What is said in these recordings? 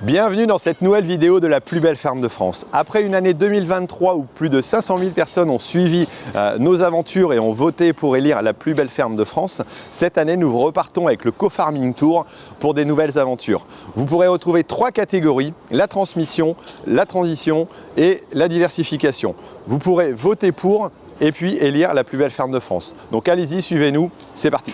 Bienvenue dans cette nouvelle vidéo de la plus belle ferme de France. Après une année 2023 où plus de 500 000 personnes ont suivi nos aventures et ont voté pour élire la plus belle ferme de France, cette année nous repartons avec le Co-Farming Tour pour des nouvelles aventures. Vous pourrez retrouver 3 catégories, la transmission, la transition et la diversification. Vous pourrez voter pour et puis élire la plus belle ferme de France. Donc allez-y, suivez-nous, c'est parti.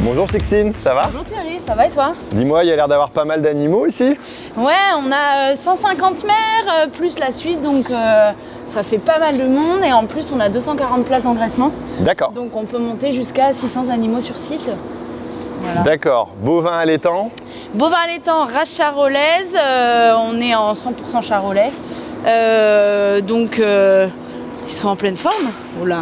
Bonjour Sixtine, ça va? Bonjour Thierry, ça va et toi? Dis-moi, il y a l'air d'avoir pas mal d'animaux ici? Ouais, on a 150 mères plus la suite, donc ça fait pas mal de monde et en plus on a 240 places d'engraissement. D'accord. Donc on peut monter jusqu'à 600 animaux sur site. Voilà. D'accord. Bovin allaitant? Bovin allaitant, race charolaise, on est en 100% charolais. Donc ils sont en pleine forme. Oh là.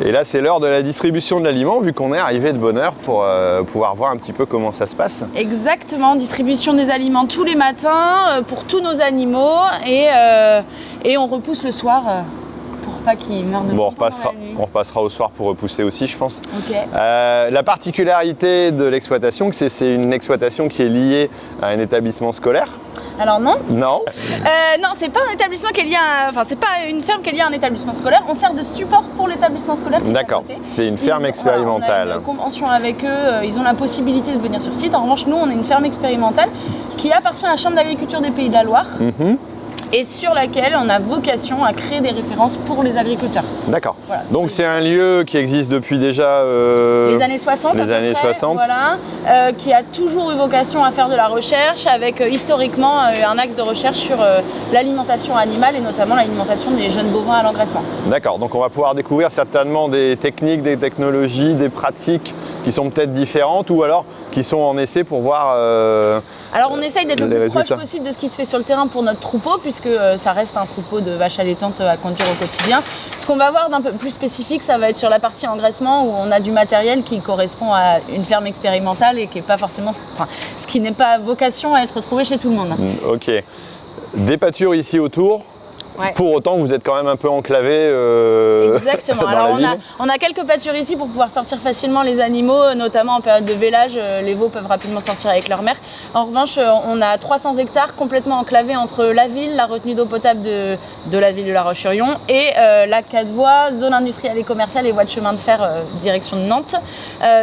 Et là, c'est l'heure de la distribution de l'aliment, vu qu'on est arrivé de bonne heure pour pouvoir voir un petit peu comment ça se passe. Exactement, distribution des aliments tous les matins pour tous nos animaux et on repousse le soir pour pas qu'ils meurent de faim. Bon, on repassera au soir pour repousser aussi, je pense. Ok. La particularité de l'exploitation, c'est une exploitation qui est liée à un établissement scolaire. Alors non. Non. Non, c'est pas un établissement qui est lié à, enfin c'est pas une ferme qui est liée à un établissement scolaire. On sert de support pour l'établissement scolaire. D'accord. C'est une ferme expérimentale. On a une convention avec eux. Ils ont la possibilité de venir sur site. En revanche, nous, on est une ferme expérimentale qui appartient à la Chambre d'agriculture des Pays de la Loire. Et sur laquelle on a vocation à créer des références pour les agriculteurs. D'accord. Voilà. Donc c'est un lieu qui existe depuis déjà les années 60. Les années 60. Voilà, qui a toujours eu vocation à faire de la recherche avec historiquement un axe de recherche sur l'alimentation animale et notamment l'alimentation des jeunes bovins à l'engraissement. D'accord, donc on va pouvoir découvrir certainement des techniques, des technologies, des pratiques qui sont peut-être différentes ou alors qui sont en essai pour voir Alors on essaye d'être le plus résultats. proche possible de ce qui se fait sur le terrain pour notre troupeau puisque ça reste un troupeau de vaches allaitantes à conduire au quotidien. Ce qu'on va voir d'un peu plus spécifique, ça va être sur la partie engraissement où on a du matériel qui correspond à une ferme expérimentale et qui n'est pas forcément, enfin, ce qui n'est pas vocation à être trouvé chez tout le monde. Ok. Des pâtures ici autour. Ouais. Pour autant, vous êtes quand même un peu enclavé. Exactement. Alors on a quelques pâtures ici pour pouvoir sortir facilement les animaux, notamment en période de vélage. Les veaux peuvent rapidement sortir avec leur mère. En revanche, on a 300 hectares complètement enclavés entre la ville, la retenue d'eau potable de la ville de La Roche-sur-Yon et la 4 voies, zone industrielle et commerciale et voie de chemin de fer direction de Nantes.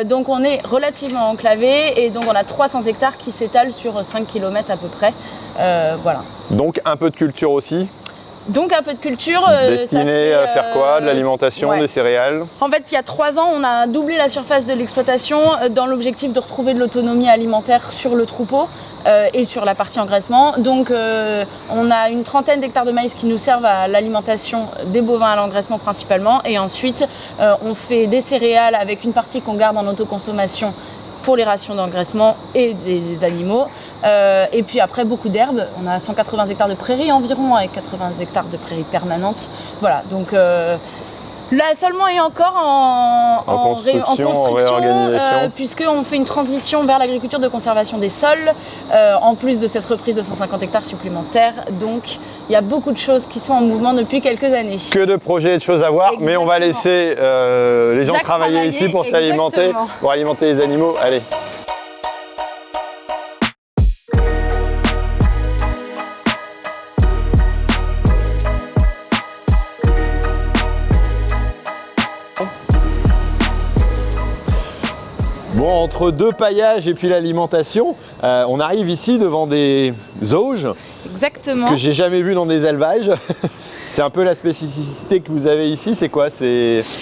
Donc on est relativement enclavé et donc on a 300 hectares qui s'étalent sur 5 km à peu près. Voilà. Donc un peu de culture aussi. Donc un peu de culture. Destinée à faire quoi? De l'alimentation, des céréales? En fait, il y a 3 ans, on a doublé la surface de l'exploitation dans l'objectif de retrouver de l'autonomie alimentaire sur le troupeau et sur la partie engraissement. Donc on a une trentaine d'hectares de maïs qui nous servent à l'alimentation des bovins à l'engraissement principalement. Et ensuite, on fait des céréales avec une partie qu'on garde en autoconsommation pour les rations d'engraissement et des animaux. Et puis après, beaucoup d'herbes. On a 180 hectares de prairies environ, avec 80 hectares de prairies permanentes. Voilà, donc là seulement et encore en construction réorganisation. Puisqu'on fait une transition vers l'agriculture de conservation des sols, en plus de cette reprise de 150 hectares supplémentaires. Donc il y a beaucoup de choses qui sont en mouvement depuis quelques années. Que de projets et de choses à voir, mais on va laisser les gens travailler ici pour s'alimenter, pour alimenter les animaux. Allez. Bon, entre 2 paillages et puis l'alimentation, on arrive ici devant des auges. Exactement. Que j'ai jamais vu dans des élevages. C'est un peu la spécificité que vous avez ici, c'est quoi?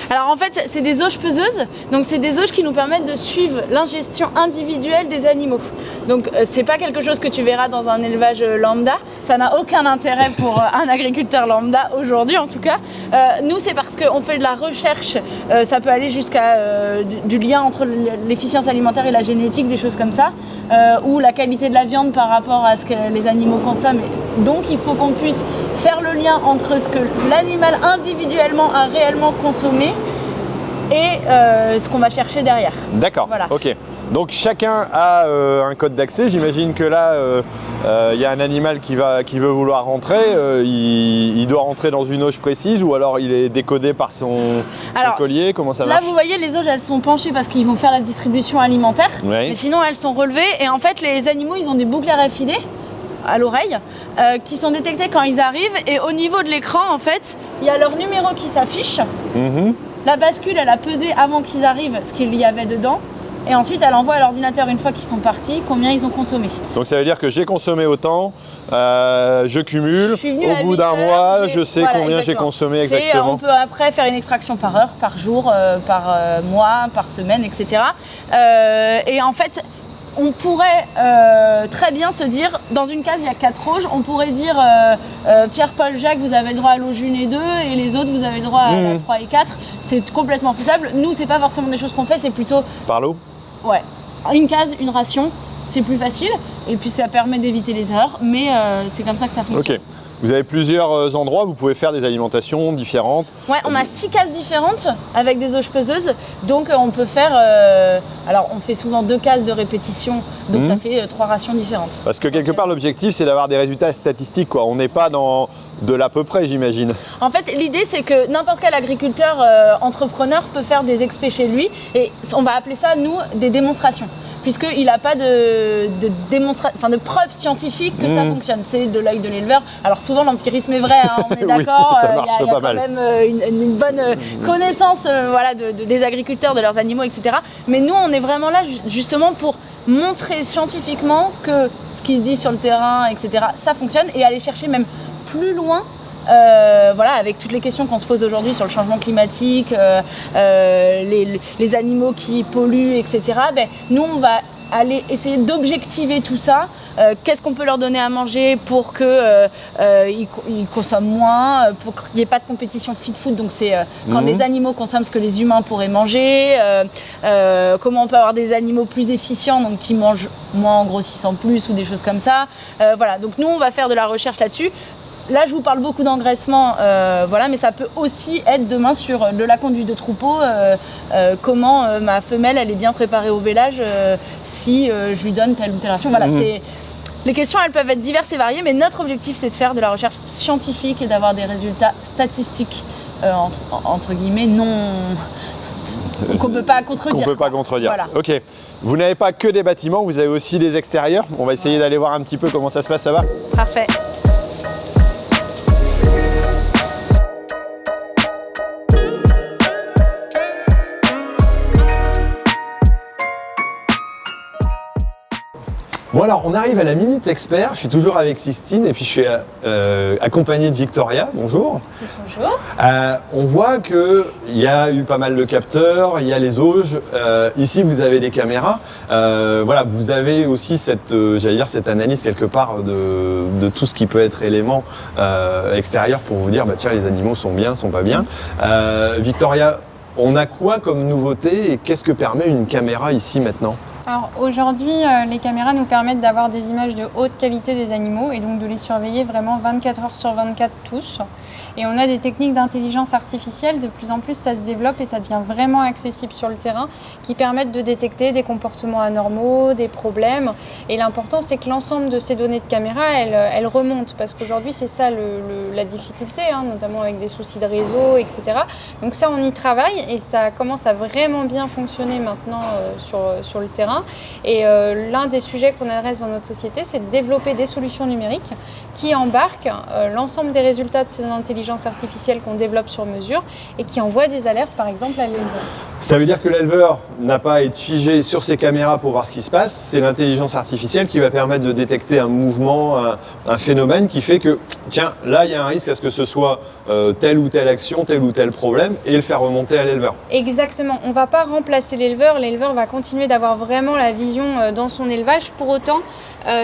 Alors en fait, c'est des auges peseuses. Donc c'est des auges qui nous permettent de suivre l'ingestion individuelle des animaux. Donc c'est pas quelque chose que tu verras dans un élevage lambda. Ça n'a aucun intérêt pour un agriculteur lambda aujourd'hui en tout cas. Nous c'est parce qu'on fait de la recherche. Ça peut aller jusqu'à du lien entre l'efficience alimentaire et la génétique, des choses comme ça. Ou la qualité de la viande par rapport à ce que les animaux consomment. Donc il faut qu'on puisse faire le lien entre ce que l'animal individuellement a réellement consommé et ce qu'on va chercher derrière. D'accord, voilà. Ok. Donc chacun a un code d'accès. J'imagine que là, il y a un animal qui veut vouloir rentrer. Il doit rentrer dans une auge précise ou alors il est décodé par son collier. Comment ça marche? Là, vous voyez, les auges, elles sont penchées parce qu'ils vont faire la distribution alimentaire. Oui. Mais sinon, elles sont relevées. Et en fait, les animaux, ils ont des boucles RFID à l'oreille qui sont détectées quand ils arrivent. Et au niveau de l'écran, en fait, il y a leur numéro qui s'affiche. La bascule, elle a pesé avant qu'ils arrivent ce qu'il y avait dedans. Et ensuite, elle envoie à l'ordinateur, une fois qu'ils sont partis, combien ils ont consommé. Donc ça veut dire que j'ai consommé autant, je cumule, au bout d'un mois, je sais combien j'ai consommé exactement. On peut après faire une extraction par heure, par jour, par mois, par semaine, etc. Et en fait, on pourrait très bien se dire, dans une case, il y a 4 auges, on pourrait dire Pierre, Paul, Jacques, vous avez le droit à l'auge 1 et 2, et les autres, vous avez le droit à la 3 et 4. C'est complètement faisable. Nous, c'est pas forcément des choses qu'on fait, c'est plutôt... Par l'eau? Ouais. Une case, une ration, c'est plus facile, et puis ça permet d'éviter les erreurs, mais c'est comme ça que ça fonctionne. Ok. Vous avez plusieurs endroits, vous pouvez faire des alimentations différentes. Ouais, on a 6 cases différentes avec des auges peseuses, donc on peut faire... alors on fait souvent 2 cases de répétition, donc ça fait 3 rations différentes. Parce que quelque part l'objectif c'est d'avoir des résultats statistiques, quoi. On n'est pas dans de l'à peu près, j'imagine. En fait, l'idée c'est que n'importe quel agriculteur entrepreneur peut faire des expés chez lui, et on va appeler ça, nous, des démonstrations. Puisqu'il n'a pas de preuves scientifiques que ça fonctionne. C'est de l'œil de l'éleveur. Alors souvent l'empirisme est vrai, hein, on est d'accord, il y a quand même une bonne connaissance des agriculteurs, de leurs animaux, etc. Mais nous on est vraiment là justement pour montrer scientifiquement que ce qui se dit sur le terrain, etc., ça fonctionne, et aller chercher même plus loin. Avec toutes les questions qu'on se pose aujourd'hui sur le changement climatique, les animaux qui polluent, etc. Nous, on va aller essayer d'objectiver tout ça. Qu'est-ce qu'on peut leur donner à manger pour qu'ils consomment moins, pour qu'il n'y ait pas de compétition feed-food, donc c'est quand les animaux consomment ce que les humains pourraient manger, comment on peut avoir des animaux plus efficients, donc qui mangent moins en grossissant plus ou des choses comme ça. Donc nous, on va faire de la recherche là-dessus. Là, je vous parle beaucoup d'engraissement, mais ça peut aussi être demain sur de la conduite de troupeau, comment ma femelle elle est bien préparée au vélage si je lui donne telle ou telle ration. Les questions, elles peuvent être diverses et variées, mais notre objectif, c'est de faire de la recherche scientifique et d'avoir des résultats statistiques, entre guillemets, qu'on ne peut pas contredire. Qu'on ne peut pas contredire. Voilà. Ok. Vous n'avez pas que des bâtiments, vous avez aussi des extérieurs. On va essayer d'aller voir un petit peu comment ça se passe là-bas. Parfait. Bon alors, on arrive à la Minute Expert, je suis toujours avec Sistine et puis je suis accompagné de Victoria, bonjour. Bonjour. On voit qu'il y a eu pas mal de capteurs, il y a les auges, ici vous avez des caméras, vous avez aussi cette analyse quelque part de tout ce qui peut être élément extérieur pour vous dire, tiens, les animaux sont bien, sont pas bien. Victoria, on a quoi comme nouveauté et qu'est-ce que permet une caméra ici maintenant ? Alors aujourd'hui, les caméras nous permettent d'avoir des images de haute qualité des animaux et donc de les surveiller vraiment 24 heures sur 24 tous. Et on a des techniques d'intelligence artificielle, de plus en plus ça se développe et ça devient vraiment accessible sur le terrain, qui permettent de détecter des comportements anormaux, des problèmes. Et l'important c'est que l'ensemble de ces données de caméra, elles remontent, parce qu'aujourd'hui c'est ça la difficulté, notamment avec des soucis de réseau, etc. Donc ça on y travaille et ça commence à vraiment bien fonctionner maintenant sur le terrain. Et l'un des sujets qu'on adresse dans notre société, c'est de développer des solutions numériques qui embarquent l'ensemble des résultats de ces intelligences artificielles qu'on développe sur mesure et qui envoient des alertes par exemple à l'éleveur. Ça veut dire que l'éleveur n'a pas à être figé sur ses caméras pour voir ce qui se passe, c'est l'intelligence artificielle qui va permettre de détecter un mouvement, un phénomène qui fait que, tiens, là il y a un risque à ce que ce soit telle ou telle action, tel ou tel problème, et le faire remonter à l'éleveur. Exactement, on ne va pas remplacer l'éleveur va continuer d'avoir vraiment la vision dans son élevage. Pour autant,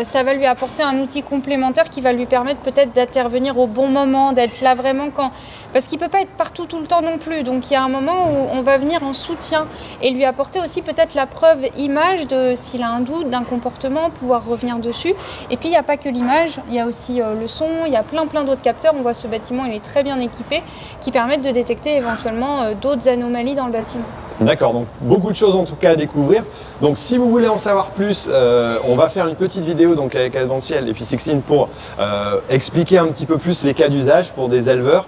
ça va lui apporter un outil complémentaire qui va lui permettre peut-être d'intervenir au bon moment, d'être là vraiment parce qu'il ne peut pas être partout tout le temps non plus. Donc il y a un moment où on va venir en soutien et lui apporter aussi peut-être la preuve image de s'il a un doute d'un comportement, pouvoir revenir dessus. Et puis il n'y a pas que l'image, il y a aussi le son, il y a plein d'autres capteurs. On voit ce bâtiment, il est très bien équipé, qui permettent de détecter éventuellement d'autres anomalies dans le bâtiment. D'accord, donc beaucoup de choses en tout cas à découvrir. Donc si vous voulez en savoir plus, on va faire une petite vidéo donc avec Adventiel et puis Sixteen pour expliquer un petit peu plus les cas d'usage pour des éleveurs,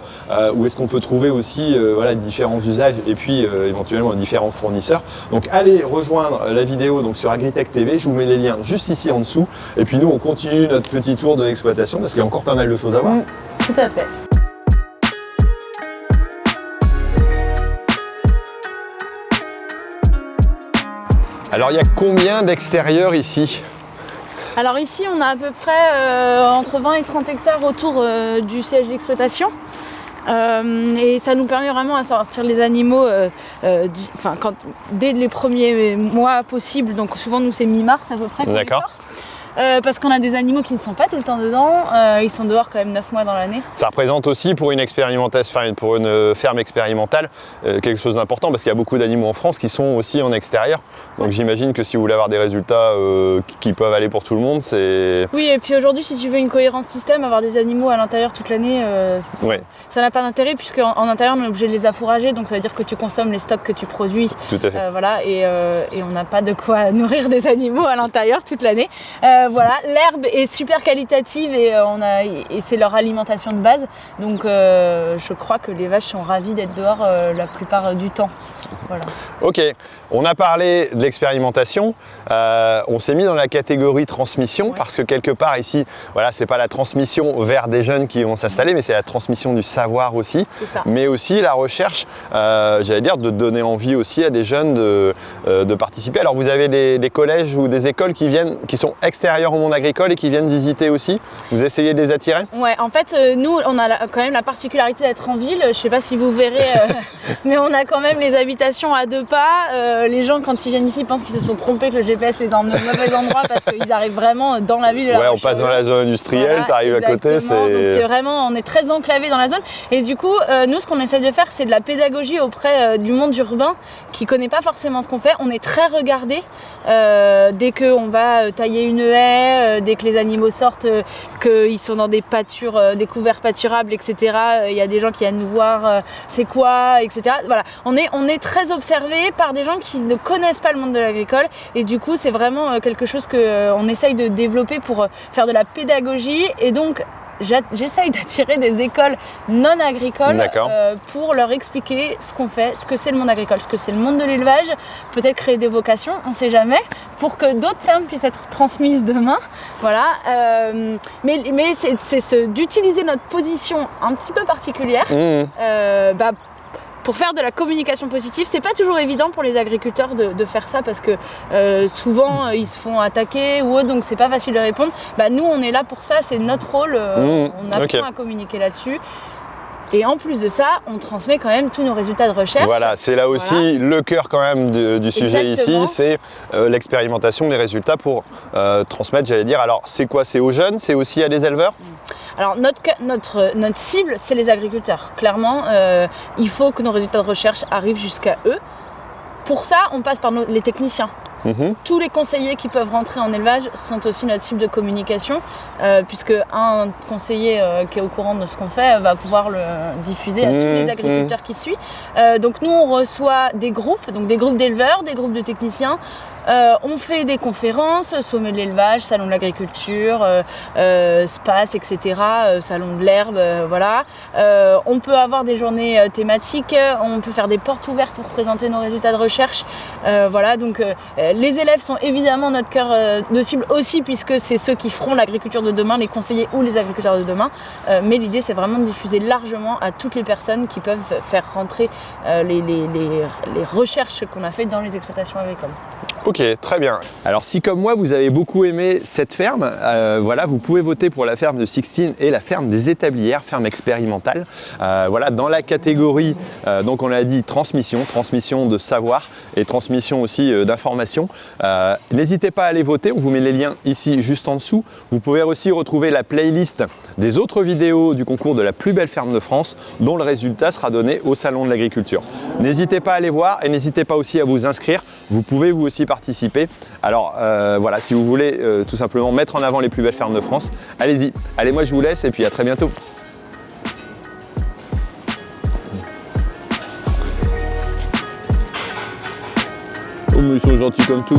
où est-ce qu'on peut trouver aussi voilà, différents usages et puis éventuellement différents fournisseurs. Donc allez rejoindre la vidéo donc, sur Agritech TV, je vous mets les liens juste ici en dessous. Et puis nous on continue notre petit tour de l'exploitation parce qu'il y a encore pas mal de choses à voir. Tout à fait. Alors il y a combien d'extérieurs ici? Alors ici on a à peu près entre 20 et 30 hectares autour du siège d'exploitation. Et ça nous permet vraiment à sortir les animaux dès les premiers mois possibles. Donc souvent nous c'est mi-mars à peu près qu'on les sort. Parce qu'on a des animaux qui ne sont pas tout le temps dedans, ils sont dehors quand même 9 mois dans l'année. Ça représente aussi pour une expérimentation, pour une ferme expérimentale, quelque chose d'important parce qu'il y a beaucoup d'animaux en France qui sont aussi en extérieur. Donc j'imagine que si vous voulez avoir des résultats qui peuvent aller pour tout le monde, c'est... Oui, et puis aujourd'hui si tu veux une cohérence système, avoir des animaux à l'intérieur toute l'année, ça n'a pas d'intérêt puisque en intérieur on est obligé de les affourager, donc ça veut dire que tu consommes les stocks que tu produis. Tout à fait. Voilà, et on n'a pas de quoi nourrir des animaux à l'intérieur toute l'année. Voilà, l'herbe est super qualitative et c'est leur alimentation de base. Donc je crois que les vaches sont ravies d'être dehors la plupart du temps. Voilà. Ok, on a parlé de l'expérimentation, on s'est mis dans la catégorie transmission parce que quelque part ici, voilà, c'est pas la transmission vers des jeunes qui vont s'installer, mais c'est la transmission du savoir aussi, mais aussi la recherche, j'allais dire, de donner envie aussi à des jeunes de participer. Alors vous avez des collèges ou des écoles qui sont extérieures au monde agricole et qui viennent visiter aussi. Vous essayez de les attirer? Ouais, en fait, nous, on a quand même la particularité d'être en ville. Je sais pas si vous verrez, mais on a quand même les habitations à 2 pas. Les gens, quand ils viennent ici, pensent qu'ils se sont trompés, que le GPS les emmène au mauvais endroit parce qu'ils arrivent vraiment dans la ville. Ouais, on passe dans la zone industrielle, voilà, t'arrives à côté. Donc c'est vraiment, on est très enclavé dans la zone. Et du coup, nous, ce qu'on essaie de faire, c'est de la pédagogie auprès du monde urbain qui connaît pas forcément ce qu'on fait. On est très regardé dès qu'on va tailler une haie, dès que les animaux sortent, qu'ils sont dans des pâtures, des couverts pâturables, etc. Il y a des gens qui viennent nous voir, c'est quoi, etc. Voilà, on est très observé par des gens qui ne connaissent pas le monde de l'agricole et du coup c'est vraiment quelque chose qu'on essaye de développer pour faire de la pédagogie et donc j'essaye d'attirer des écoles non agricoles pour leur expliquer ce qu'on fait, ce que c'est le monde agricole, ce que c'est le monde de l'élevage, peut-être créer des vocations, on ne sait jamais, pour que d'autres fermes puissent être transmises demain. Voilà. Mais c'est d'utiliser notre position un petit peu particulière pour faire de la communication positive. C'est pas toujours évident pour les agriculteurs de faire ça parce que souvent ils se font attaquer ou autre, donc c'est pas facile de répondre. Nous on est là pour ça, c'est notre rôle, on apprend à communiquer là-dessus. Et en plus de ça, on transmet quand même tous nos résultats de recherche. Voilà, c'est là aussi le cœur quand même du sujet ici, c'est l'expérimentation des résultats pour transmettre, j'allais dire. Alors c'est quoi? C'est aux jeunes, c'est aussi à des éleveurs? Alors notre cible, c'est les agriculteurs. Clairement, il faut que nos résultats de recherche arrivent jusqu'à eux. Pour ça, on passe par les techniciens. Tous les conseillers qui peuvent rentrer en élevage sont aussi notre cible de communication, puisque un conseiller qui est au courant de ce qu'on fait va pouvoir le diffuser à tous les agriculteurs qui suivent. Donc nous, on reçoit des groupes d'éleveurs, des groupes de techniciens. On fait des conférences, sommet de l'élevage, salon de l'agriculture, SPACE, etc., salon de l'herbe, voilà. On peut avoir des journées thématiques, on peut faire des portes ouvertes pour présenter nos résultats de recherche. Voilà, donc les élèves sont évidemment notre cœur de cible aussi, puisque c'est ceux qui feront l'agriculture de demain, les conseillers ou les agriculteurs de demain. Mais l'idée, c'est vraiment de diffuser largement à toutes les personnes qui peuvent faire rentrer les recherches qu'on a faites dans les exploitations agricoles. Ok, très bien. Alors si comme moi vous avez beaucoup aimé cette ferme, voilà, vous pouvez voter pour la ferme de Sixteen et la ferme des Établières, ferme expérimentale. Voilà, dans la catégorie, donc on l'a dit, transmission de savoir et transmission aussi d'informations. N'hésitez pas à aller voter, on vous met les liens ici juste en dessous. Vous pouvez aussi retrouver la playlist des autres vidéos du concours de la plus belle ferme de France, dont le résultat sera donné au Salon de l'Agriculture. N'hésitez pas à aller voir et n'hésitez pas aussi à vous inscrire. Vous pouvez vous aussi participer. Alors voilà, si vous voulez tout simplement mettre en avant les plus belles fermes de France, allez-y. Allez, moi je vous laisse et puis à très bientôt. mais ils sont gentils comme tout.